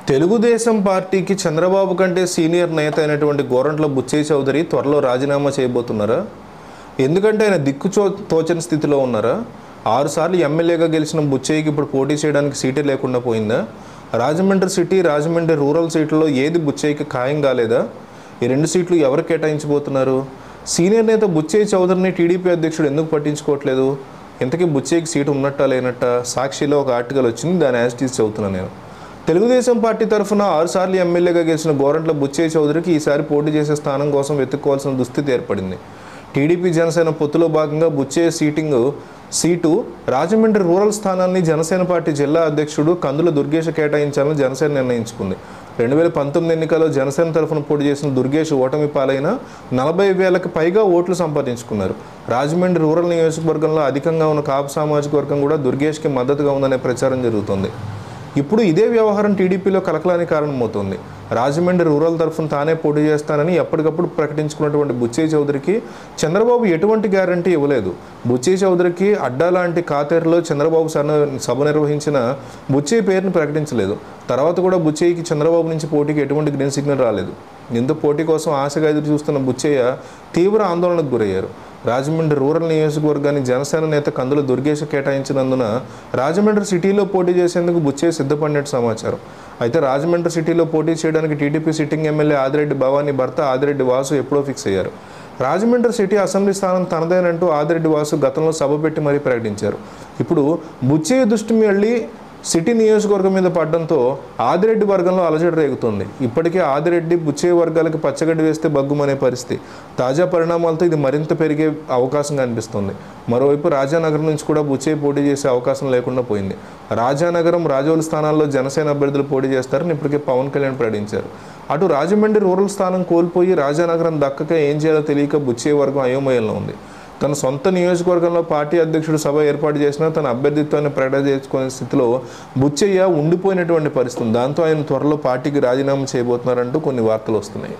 తెలుగుదేశం పార్టీకి చంద్రబాబు కంటే సీనియర్ నేత అయినటువంటి గోరంట్ల బుచ్చయ్య చౌదరి త్వరలో రాజీనామా చేయబోతున్నారా? ఎందుకంటే ఆయన తోచని స్థితిలో ఉన్నారా? 6 సార్లు ఎమ్మెల్యేగా గెలిచిన బుచ్చయ్యకి ఇప్పుడు పోటీ చేయడానికి సీటే లేకుండా పోయిందా? రాజమండ్రి సిటీ, రాజమండ్రి రూరల్ సీట్లలో ఏది బుచ్చయ్యకి ఖాయం కాలేదా? ఈ 2 సీట్లు ఎవరు కేటాయించబోతున్నారు? సీనియర్ నేత బుచ్చయ్య చౌదరిని టీడీపీ అధ్యక్షుడు ఎందుకు పట్టించుకోవట్లేదు? ఇంతకీ బుచ్చయ్యకి సీటు ఉన్నట్టా లేనట్టా? సాక్షిలో ఒక ఆర్టికల్ వచ్చింది, దాని యాజిటీస్ చదువుతున్నాను నేను. తెలుగుదేశం పార్టీ తరఫున 6 సార్లు ఎమ్మెల్యేగా గెలిచిన గోరంట్ల బుచ్చయ్య చౌదరికి ఈసారి పోటీ చేసే స్థానం కోసం వెతుక్కోవాల్సిన దుస్థితి ఏర్పడింది. టీడీపీ జనసేన పొత్తులో భాగంగా బుచ్చయ్య సీటు రాజమండ్రి రూరల్ స్థానాన్ని జనసేన పార్టీ జిల్లా అధ్యక్షుడు కందుల దుర్గేష్ కేటాయించాలని జనసేన నిర్ణయించుకుంది. 2019 ఎన్నికల్లో జనసేన తరఫున పోటీ చేసిన దుర్గేష్ ఓటమి పాలైన 40,000కి పైగా ఓట్లు సంపాదించుకున్నారు. రాజమండ్రి రూరల్ నియోజకవర్గంలో అధికంగా ఉన్న కాపు సామాజిక వర్గం కూడా దుర్గేష్కి మద్దతుగా ఉందనే ప్రచారం జరుగుతుంది. ఇప్పుడు ఇదే వ్యవహారం టీడీపీలో కలకలానికి కారణమవుతోంది. రాజమండ్రి రూరల్ తరఫున తానే పోటీ చేస్తానని ఎప్పటికప్పుడు ప్రకటించుకున్నటువంటి బుచ్చయ్య చౌదరికి చంద్రబాబు ఎటువంటి గ్యారంటీ ఇవ్వలేదు. బుచ్చయ్య చౌదరికి అడ్డా లాంటి కాతేరులో చంద్రబాబు సభ నిర్వహించిన బుచ్చయ్య పేరును ప్రకటించలేదు. తర్వాత కూడా బుచ్చయ్యకి చంద్రబాబు నుంచి పోటీకి ఎటువంటి గ్రీన్ సిగ్నల్ రాలేదు. దీంతో పోటీ కోసం ఆశగా ఎదురు చూస్తున్న బుచ్చయ్య తీవ్ర ఆందోళనకు గురయ్యారు. రాజమండ్రి రూరల్ నియోజకవర్గాన్ని జనసేన నేత కందుల దుర్గేష్ కేటాయించినందున రాజమండ్రి సిటీలో పోటీ చేసేందుకు బుచ్చయ్య సిద్ధపడినట్టు సమాచారం. అయితే రాజమండ్రి సిటీలో పోటీ చేయడానికి TDP sitting MLA Adireddy Bhavani భర్త ఆదిరెడ్డి వాసు ఎప్పుడో ఫిక్స్ అయ్యారు. రాజమండ్రి సిటీ అసెంబ్లీ స్థానం తనదేనంటూ ఆదిరెడ్డి వాసు గతంలో సభ పెట్టి మరీ ప్రకటించారు. ఇప్పుడు బుచ్చయ్య దృష్టి మళ్ళీ సిటీ నియోజకవర్గం మీద పడడంతో ఆదిరెడ్డి వర్గంలో అలజడి రేగుతుంది. ఇప్పటికే ఆదిరెడ్డి బుచ్చయ్య వర్గాలకు పచ్చగడ్డి వేస్తే బగ్గుమనే పరిస్థితి. తాజా పరిణామాలతో ఇది మరింత పెరిగే అవకాశం కనిపిస్తుంది. మరోవైపు రాజానగరం నుంచి కూడా బుచ్చయ్య పోటీ చేసే అవకాశం లేకుండా పోయింది. రాజానగరం, రాజోలు స్థానాల్లో జనసేన అభ్యర్థులు పోటీ చేస్తారని ఇప్పటికే పవన్ కళ్యాణ్ ప్రకటించారు. అటు రాజమండ్రి రూరల్ స్థానం కోల్పోయి రాజానగరం దక్కక ఏం చేయాలో తెలియక బుచ్చయ్య వర్గం అయోమయంలో ఉంది. తన సొంత నియోజకవర్గంలో పార్టీ అధ్యక్షుడు సభ ఏర్పాటు చేసినా తన అభ్యర్థిత్వాన్ని ప్రకటన చేసుకునే స్థితిలో బుచ్చయ్య ఉండిపోయినటువంటి పరిస్థితి. దాంతో ఆయన త్వరలో పార్టీకి రాజీనామా చేయబోతున్నారంటూ కొన్ని వార్తలు వస్తున్నాయి.